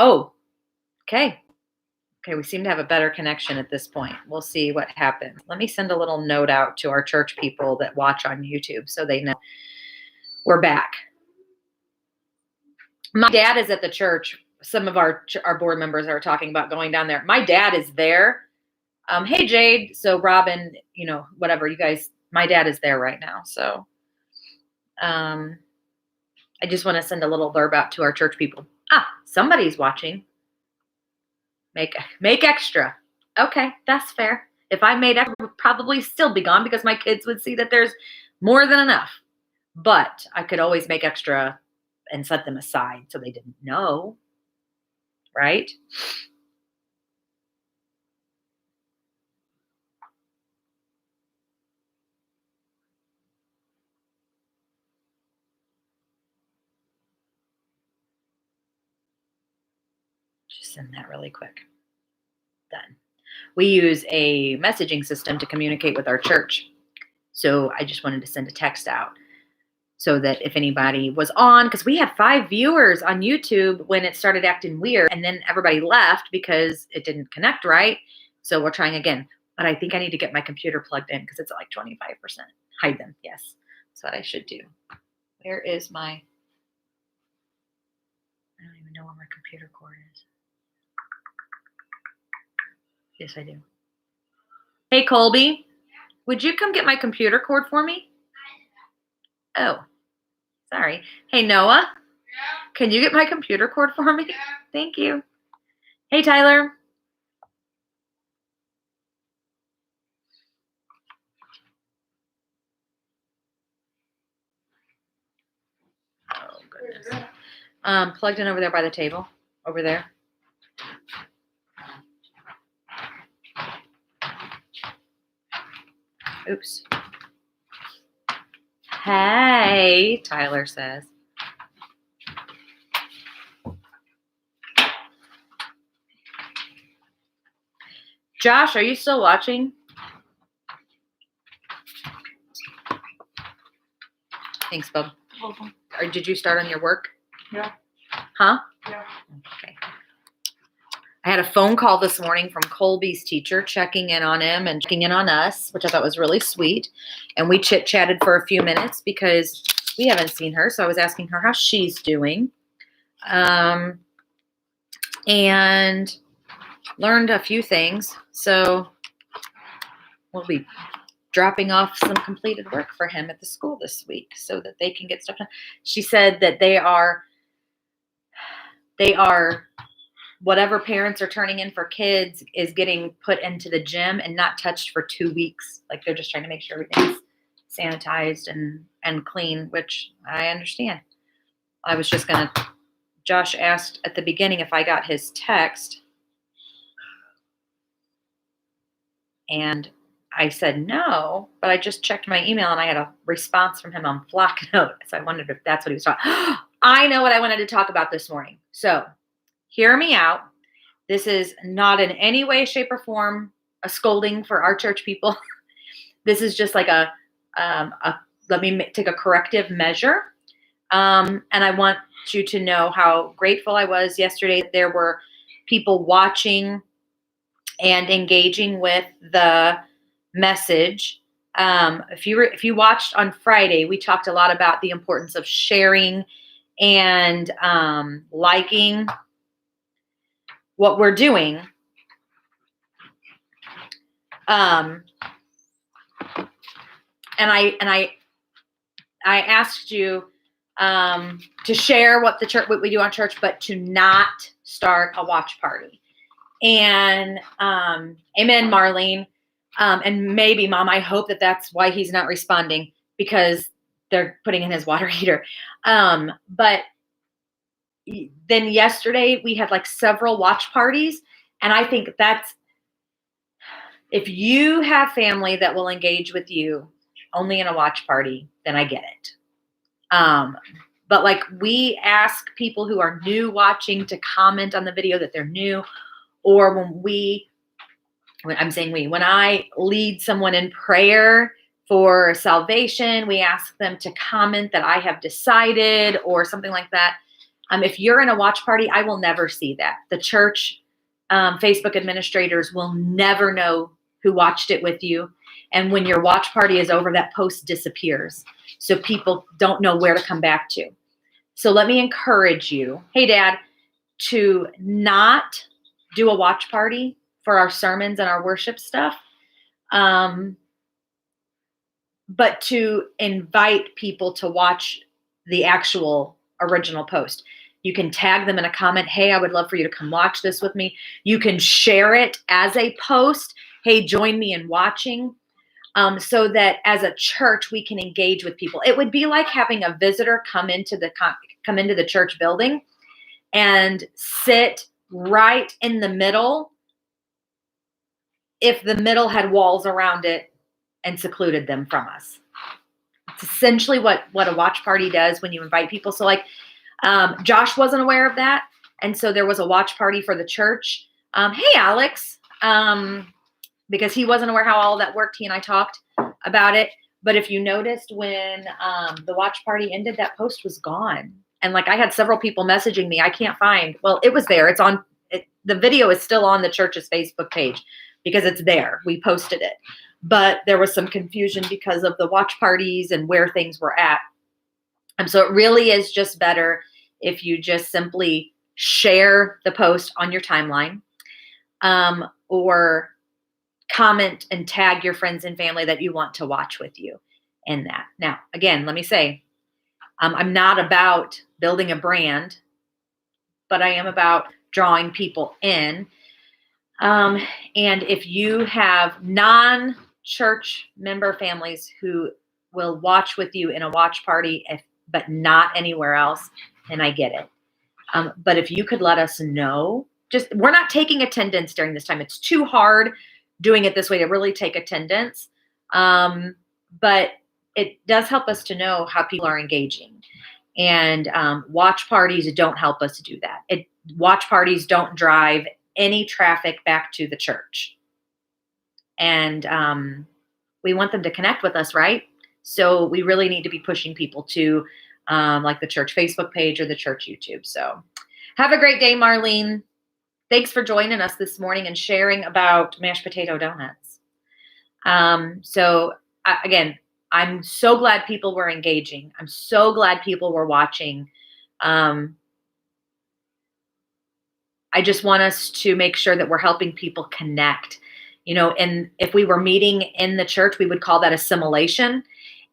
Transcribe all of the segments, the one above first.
Oh, okay. Okay, we seem to have a better connection at this point. We'll see what happens. Let me send a little note out to our church people that watch on YouTube so they know we're back. My dad is at the church. Some of our board members are talking about going down there. My dad is there. Hey, Jade. So Robin, whatever you guys, my dad is there right now. So I just want to send a little blurb out to our church people. Somebody's watching. Make extra. Okay, that's fair. If I made extra, I would probably still be gone because my kids would see that there's more than enough. But I could always make extra and set them aside so they didn't know. Right? Just send that really quick. Done. We use a messaging system to communicate with our church. So I just wanted to send a text out so that if anybody was on, because we had 5 viewers on YouTube when it started acting weird, and then everybody left because it didn't connect right. So we're trying again. But I think I need to get my computer plugged in because it's at like 25%. Hide them. Yes. That's what I should do. Where is my, I don't even know where my computer cord is. Yes, I do. Hey, Colby, would you come get my computer cord for me? Oh, sorry. Hey, Noah, can you get my computer cord for me? Thank you. Hey, Tyler. Oh, goodness. Plugged in over there by the table. Over there. Oops. Hey, Tyler says. Josh, are you still watching? Thanks, Bub. Welcome. Or did you start on your work? Yeah. Huh? Yeah. Okay. I had a phone call this morning from Colby's teacher checking in on him and checking in on us, which I thought was really sweet. And we chit-chatted for a few minutes because we haven't seen her. So I was asking her how she's doing. And learned a few things. So we'll be dropping off some completed work for him at the school this week so that they can get stuff done. She said that they are whatever parents are turning in for kids is getting put into the gym and not touched for 2 weeks. Like they're just trying to make sure everything's sanitized and clean, which I understand. I was just going to, Josh asked at the beginning if I got his text. And I said no, but I just checked my email and I had a response from him on Flocknote. So I wondered if that's what he was talking. I know what I wanted to talk about this morning. So hear me out. This is not in any way, shape, or form a scolding for our church people. This is just like let me take a corrective measure. And I want you to know how grateful I was yesterday that there were people watching and engaging with the message. If you watched on Friday, we talked a lot about the importance of sharing and liking what we're doing. And I asked you to share what we do on church, but to not start a watch party. And amen, Marlene. And maybe, Mom, I hope that's why he's not responding, because they're putting in his water heater. But then yesterday we had like several watch parties. And I think if you have family that will engage with you only in a watch party, then I get it. But like we ask people who are new watching to comment on the video that they're new, or when I lead someone in prayer for salvation, we ask them to comment that I have decided or something like that. If you're in a watch party, I will never see that. The church Facebook administrators will never know who watched it with you. And when your watch party is over, that post disappears. So people don't know where to come back to. So let me encourage you, hey, Dad, to not do a watch party for our sermons and our worship stuff, but to invite people to watch the actual original post. You can tag them in a comment. Hey, I would love for you to come watch this with me. You can share it as a post. Hey, join me in watching. So that as a church, we can engage with people. It would be like having a visitor come into the church building and sit right in the middle if the middle had walls around it and secluded them from us. It's essentially what a watch party does when you invite people. So like Josh wasn't aware of that. And so there was a watch party for the church. Hey, Alex, because he wasn't aware how all that worked. He and I talked about it. But if you noticed when the watch party ended, that post was gone. And like I had several people messaging me, I can't find. Well, it was there. It's on. The video is still on the church's Facebook page because it's there. We posted it. But there was some confusion because of the watch parties and where things were at. And so it really is just better if you just simply share the post on your timeline or comment and tag your friends and family that you want to watch with you in that. Now, again, let me say, I'm not about building a brand, but I am about drawing people in. And if you have non-church member families who will watch with you in a watch party, but not anywhere else, then I get it. But if you could let us know, we're not taking attendance during this time. It's too hard doing it this way to really take attendance. But it does help us to know how people are engaging. And watch parties don't help us do that. Watch parties don't drive any traffic back to the church. And we want them to connect with us, right? So we really need to be pushing people to like the church Facebook page or the church YouTube. So have a great day, Marlene. Thanks for joining us this morning and sharing about mashed potato donuts. Again, I'm so glad people were engaging. I'm so glad people were watching. I just want us to make sure that we're helping people connect. And if we were meeting in the church, we would call that assimilation.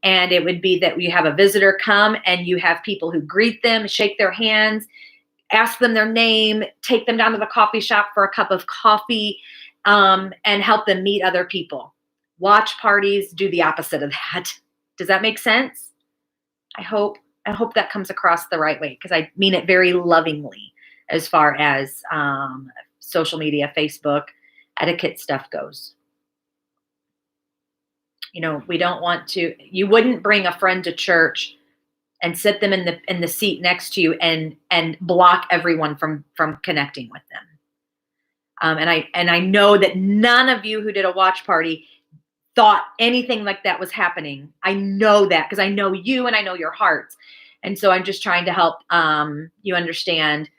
And it would be that we have a visitor come and you have people who greet them, shake their hands, ask them their name, take them down to the coffee shop for a cup of coffee, and help them meet other people. Watch parties do the opposite of that. Does that make sense? I hope that comes across the right way because I mean it very lovingly as far as social media, Facebook, etiquette stuff goes. We don't want to. You wouldn't bring a friend to church and sit them in the seat next to you and block everyone from connecting with them. And I know that none of you who did a watch party thought anything like that was happening. I know that because I know you and I know your hearts. And so I'm just trying to help you understand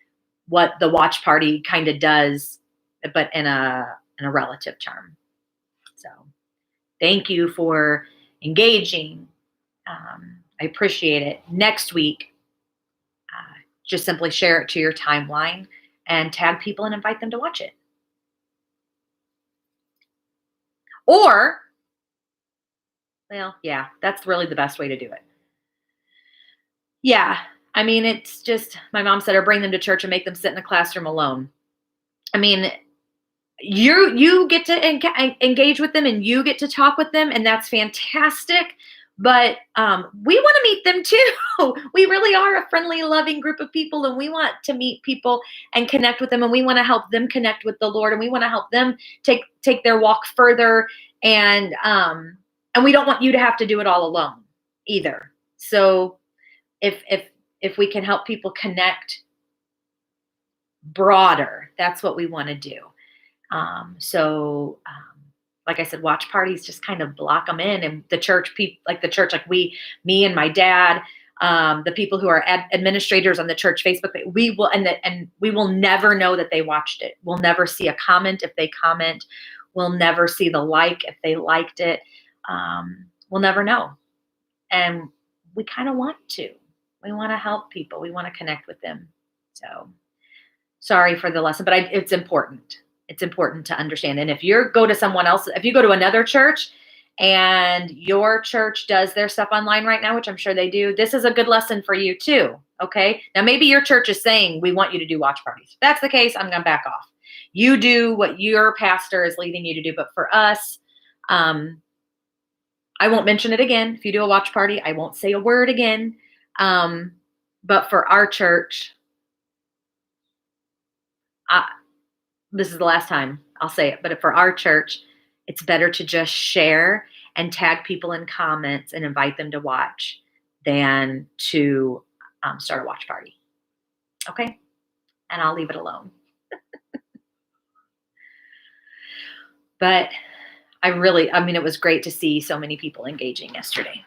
what the watch party kind of does, but in a relative term. So thank you for engaging. I appreciate it. Next week, just simply share it to your timeline and tag people and invite them to watch it. Or, well, yeah, that's really the best way to do it. Yeah, I mean, it's just, my mom said, or bring them to church and make them sit in a classroom alone. I mean, you get to engage with them and you get to talk with them, and that's fantastic. But we want to meet them too. We really are a friendly, loving group of people, and we want to meet people and connect with them, and we want to help them connect with the Lord, and we want to help them take their walk further. And we don't want you to have to do it all alone either. So if we can help people connect broader, that's what we want to do. Like I said, watch parties just kind of block them in, and the church people, like me and my dad, the people who are administrators on the church Facebook page. We will, and we will never know that they watched it. We'll never see a comment if they comment. We'll never see the like if they liked it. We'll never know. And we kind of want to. We want to help people. We want to connect with them. So sorry for the lesson, but it's important. It's important to understand. And if you go to someone else, if you go to another church and your church does their stuff online right now, which I'm sure they do, this is a good lesson for you too. Okay. Now, maybe your church is saying, we want you to do watch parties. If that's the case, I'm going to back off. You do what your pastor is leading you to do. But for us, I won't mention it again. If you do a watch party, I won't say a word again. But for our church, this is the last time I'll say it, but for our church, it's better to just share and tag people in comments and invite them to watch than to start a watch party. Okay? And I'll leave it alone. But it was great to see so many people engaging yesterday.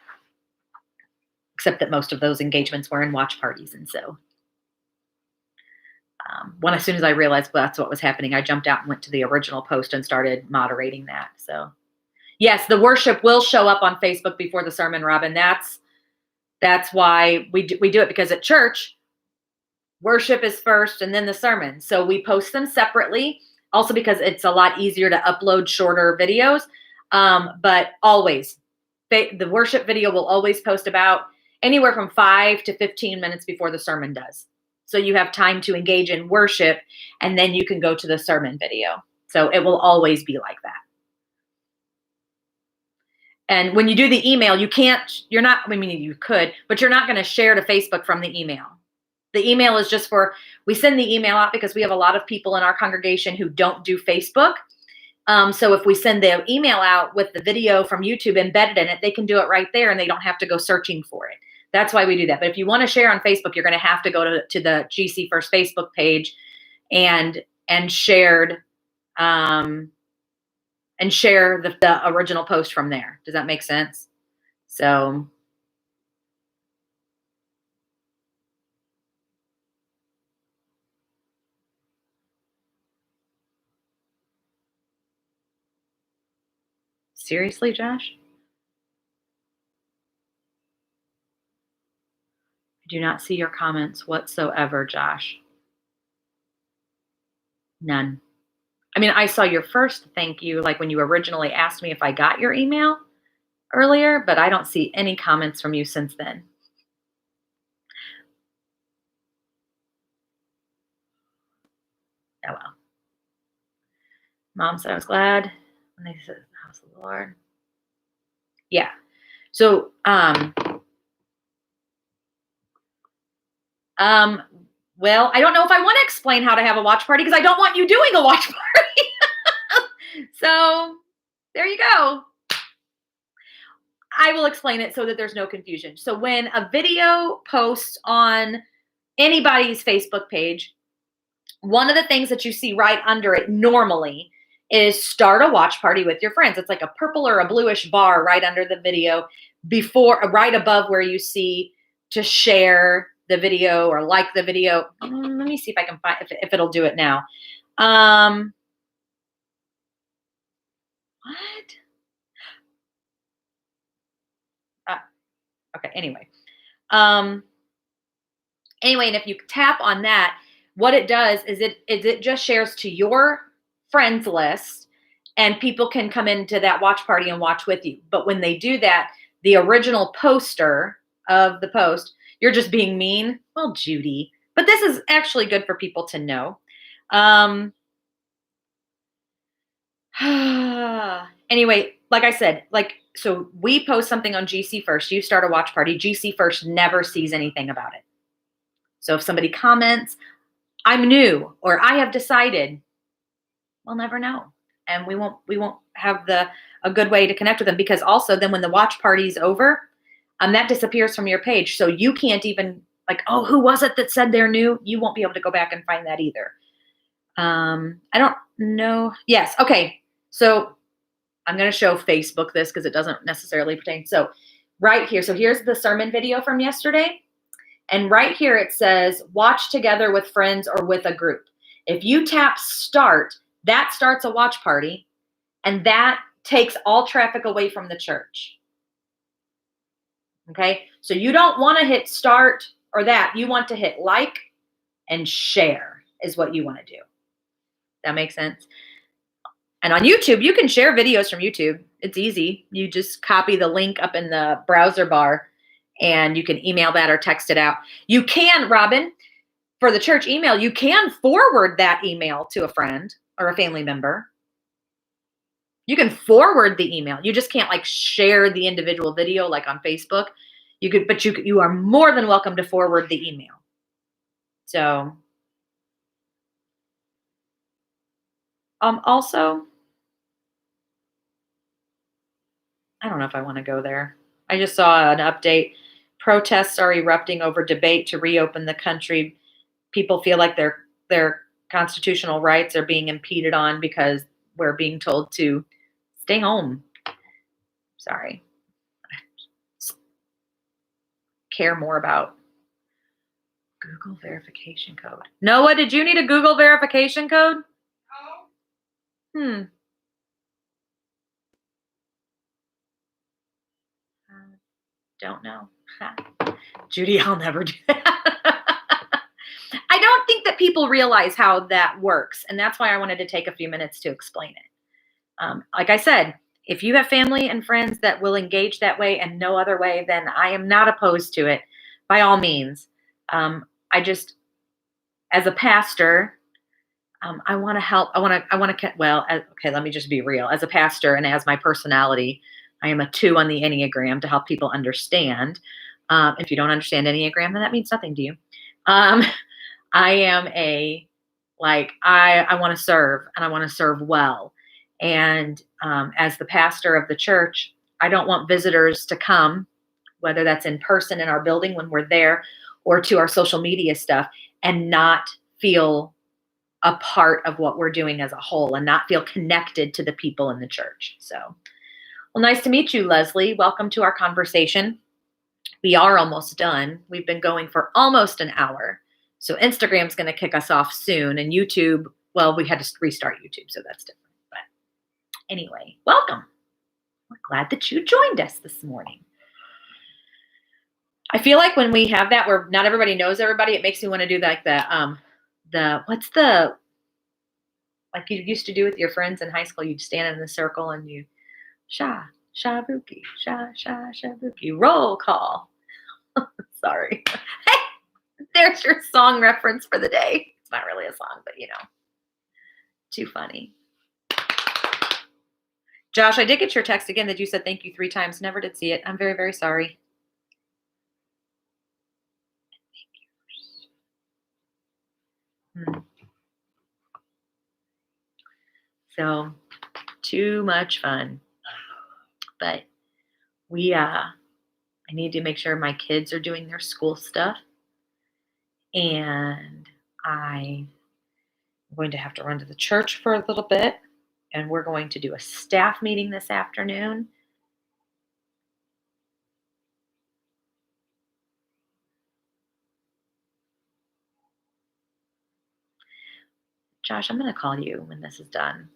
Except that most of those engagements were in watch parties. And so as soon as I realized that's what was happening, I jumped out and went to the original post and started moderating that. So yes, the worship will show up on Facebook before the sermon, Robin. That's why we do it, because at church, worship is first and then the sermon. So we post them separately, also because it's a lot easier to upload shorter videos. But always, the worship video will always post about anywhere from 5 to 15 minutes before the sermon does. So you have time to engage in worship, and then you can go to the sermon video. So it will always be like that. And when you do the email, you could, but you're not going to share to Facebook from the email. The email is just we send the email out because we have a lot of people in our congregation who don't do Facebook. So if we send the email out with the video from YouTube embedded in it, they can do it right there and they don't have to go searching for it. That's why we do that. But if you want to share on Facebook, you're going to have to go to the GC First Facebook page and share the original post from there. Does that make sense? So seriously, Josh? I do not see your comments whatsoever, Josh. None. I mean, I saw your first thank you, like when you originally asked me if I got your email earlier, but I don't see any comments from you since then. Oh, well. Mom said I was glad when they said the house of the Lord. Yeah. So, well, I don't know if I want to explain how to have a watch party because I don't want you doing a watch party. So there you go. I will explain it so that there's no confusion. So when a video posts on anybody's Facebook page, one of the things that you see right under it normally is start a watch party with your friends. It's like a purple or a bluish bar right under the video right above where you see to share the video or like the video. Let me see if I can find if it'll do it now. What? Okay. Anyway, and if you tap on that, what it does is it just shares to your friends list, and people can come into that watch party and watch with you. But when they do that, the original poster of the post, you're just being mean. Well, Judy, but this is actually good for people to know. Anyway, like I said, so we post something on GC First, you start a watch party, GC First never sees anything about it. So if somebody comments, I'm new, or I have decided, we'll never know. And we won't have a good way to connect with them, because also then when the watch party's over, that disappears from your page. So you can't even oh, who was it that said they're new? You won't be able to go back and find that either. I don't know. Yes. Okay. So I'm going to show Facebook this because it doesn't necessarily pertain. So right here. So here's the sermon video from yesterday. And right here it says watch together with friends or with a group. If you tap start, that starts a watch party, and that takes all traffic away from the church. Okay, so you don't want to hit start or that. You want to hit like and share is what you want to do. That makes sense? And on YouTube, you can share videos from YouTube. It's easy. You just copy the link up in the browser bar and you can email that or text it out. You can, Robin, for the church email, you can forward that email to a friend or a family member. You can forward the email. You just can't like share the individual video like on Facebook. You could, but you are more than welcome to forward the email. So, also, I don't know if I want to go there. I just saw an update. Protests are erupting over debate to reopen the country. People feel like their constitutional rights are being impeded on because we're being told to stay home. Sorry. Care more about Google verification code. Noah, did you need a Google verification code? No. Don't know. Judy, I'll never do that. I don't think that people realize how that works. And that's why I wanted to take a few minutes to explain it. Like I said, if you have family and friends that will engage that way and no other way, then I am not opposed to it by all means. I just, as a pastor, I want to help. Okay, let me just be real. As a pastor and as my personality, I am a 2 on the Enneagram to help people understand. If you don't understand Enneagram, then that means nothing to you. I am I want to serve and I want to serve well. And as the pastor of the church, I don't want visitors to come, whether that's in person in our building when we're there or to our social media stuff, and not feel a part of what we're doing as a whole and not feel connected to the people in the church. So, well, nice to meet you, Leslie. Welcome to our conversation. We are almost done. We've been going for almost an hour. So Instagram's going to kick us off soon. And YouTube, well, we had to restart YouTube, so that's different. But anyway, welcome. We're glad that you joined us this morning. I feel like when we have that where not everybody knows everybody, it makes me want to do like like you used to do with your friends in high school, you'd stand in the circle and you shabuki, shabuki, roll call. Sorry. Hey, there's your song reference for the day. It's not really a song, but too funny. Josh, I did get your text again that you said thank you 3 times. Never did see it. I'm very, very sorry. So, too much fun. But I need to make sure my kids are doing their school stuff. And I'm going to have to run to the church for a little bit. And we're going to do a staff meeting this afternoon. Josh, I'm going to call you when this is done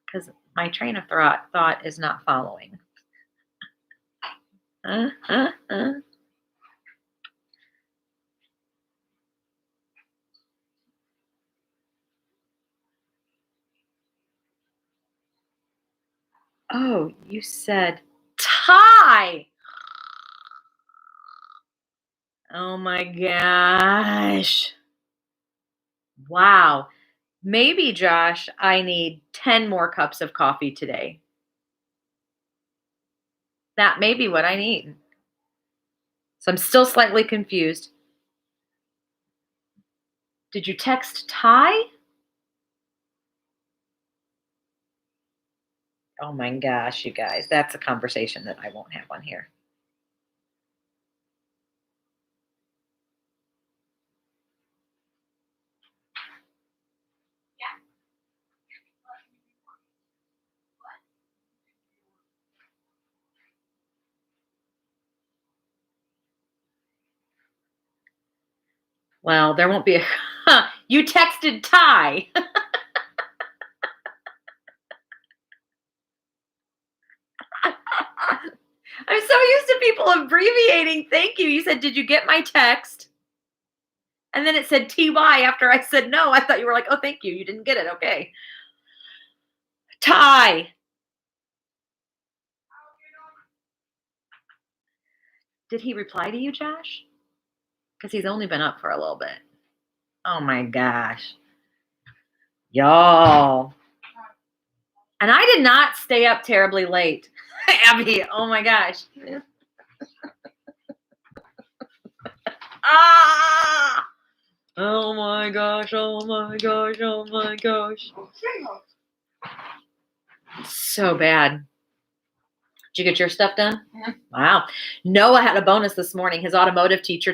because my train of thought is not following. Oh, you said tie. Oh my gosh. Wow. Maybe, Josh, I need 10 more cups of coffee today. That may be what I need. So I'm still slightly confused. Did you text Ty? Oh my gosh, you guys. That's a conversation that I won't have on here. Well, there won't be a you texted Ty. I'm so used to people abbreviating thank you. You said, "Did you get my text?" And then it said TY after I said no. I thought you were like, "Oh, thank you. You didn't get it." Okay. Ty. Did he reply to you, Josh? Because he's only been up for a little bit. Oh my gosh. Y'all. And I did not stay up terribly late. Abby, oh my gosh. Ah! Oh my gosh, oh my gosh, oh my gosh. So bad. Did you get your stuff done? Yeah. Wow. Noah had a bonus this morning. His automotive teacher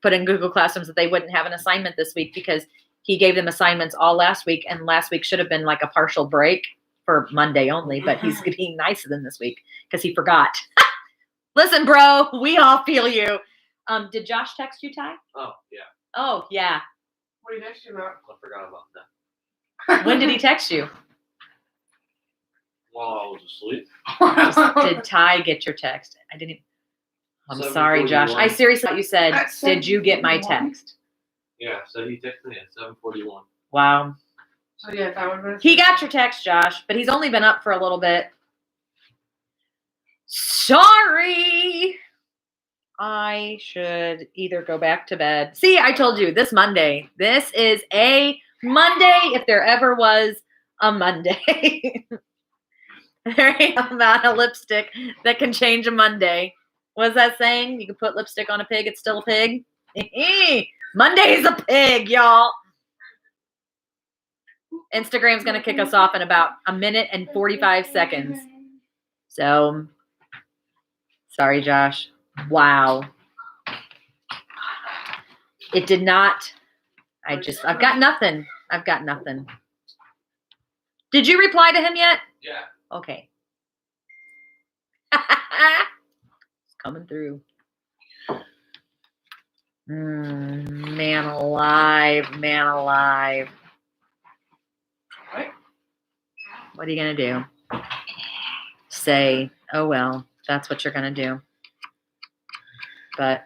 put in Google Classrooms that they wouldn't have an assignment this week because he gave them assignments all last week, and last week should have been like a partial break for Monday only, but he's being nicer than this week because he forgot. Listen, bro, we all feel you. Did Josh text you, Ty? Oh, yeah. Oh, yeah. What did you text you about? I forgot about that. When did he text you? While I was asleep. Did Ty get your text? I didn't. I'm sorry, Josh. 7:41. I seriously thought you said, At did you get my 7:41? text? Yeah, so he texted me at 7:41. Wow. So yeah, that would have been. He got your text, Josh, but he's only been up for a little bit. Sorry. I should either go back to bed. See, I told you this Monday. This is a Monday if there ever was a Monday. There ain't a amount of lipstick that can change a Monday. What's that saying? You can put lipstick on a pig, it's still a pig. Monday's a pig, y'all. Instagram's going to kick us off in about a minute and 45 seconds. So, sorry, Josh. Wow. It did not. I've got nothing. I've got nothing. Did you reply to him yet? Yeah. Okay. It's coming through. Man alive, man alive. What are you going to do? Say, oh, well, that's what you're going to do. But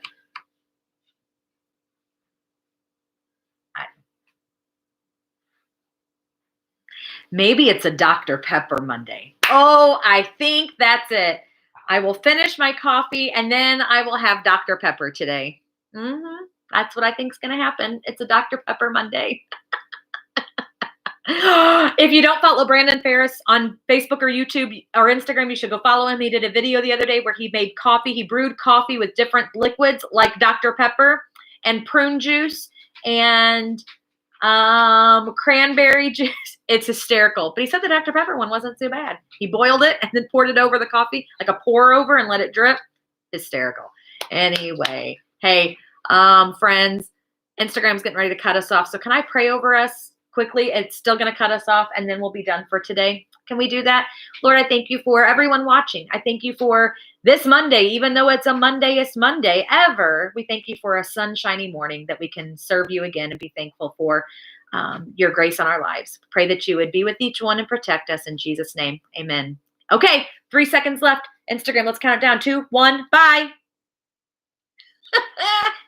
maybe it's a Dr. Pepper Monday. Oh, I think that's it. I will finish my coffee and then I will have Dr. Pepper today. That's what I think is going to happen. It's a Dr. Pepper Monday. If you don't follow Brandon Ferris on Facebook or YouTube or Instagram, you should go follow him. He did a video the other day where he made coffee. He brewed coffee with different liquids like Dr. Pepper and prune juice and cranberry juice. It's hysterical. But he said the Dr. Pepper one wasn't so bad. He boiled it and then poured it over the coffee like a pour over and let it drip. Hysterical. Anyway, hey, friends, Instagram's getting ready to cut us off. So can I pray over us quickly? It's still going to cut us off and then we'll be done for today. Can we do that? Lord, I thank you for everyone watching. I thank you for this Monday, even though it's a Mondayest Monday ever. We thank you for a sunshiny morning that we can serve you again and be thankful for your grace on our lives. Pray that you would be with each one and protect us in Jesus' name. Amen. Okay, 3 seconds left. Instagram, let's count it down. 2, 1, bye.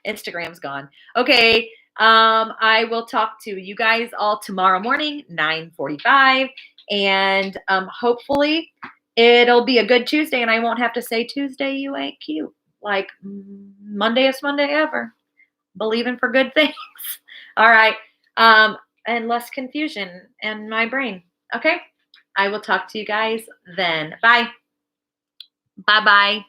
Instagram's gone. Okay. I will talk to you guys all tomorrow morning, 9:45, and hopefully it'll be a good Tuesday and I won't have to say Tuesday, you ain't cute. Like Mondayest Monday ever. Believing for good things. All right. And less confusion in my brain. Okay. I will talk to you guys then. Bye. Bye-bye.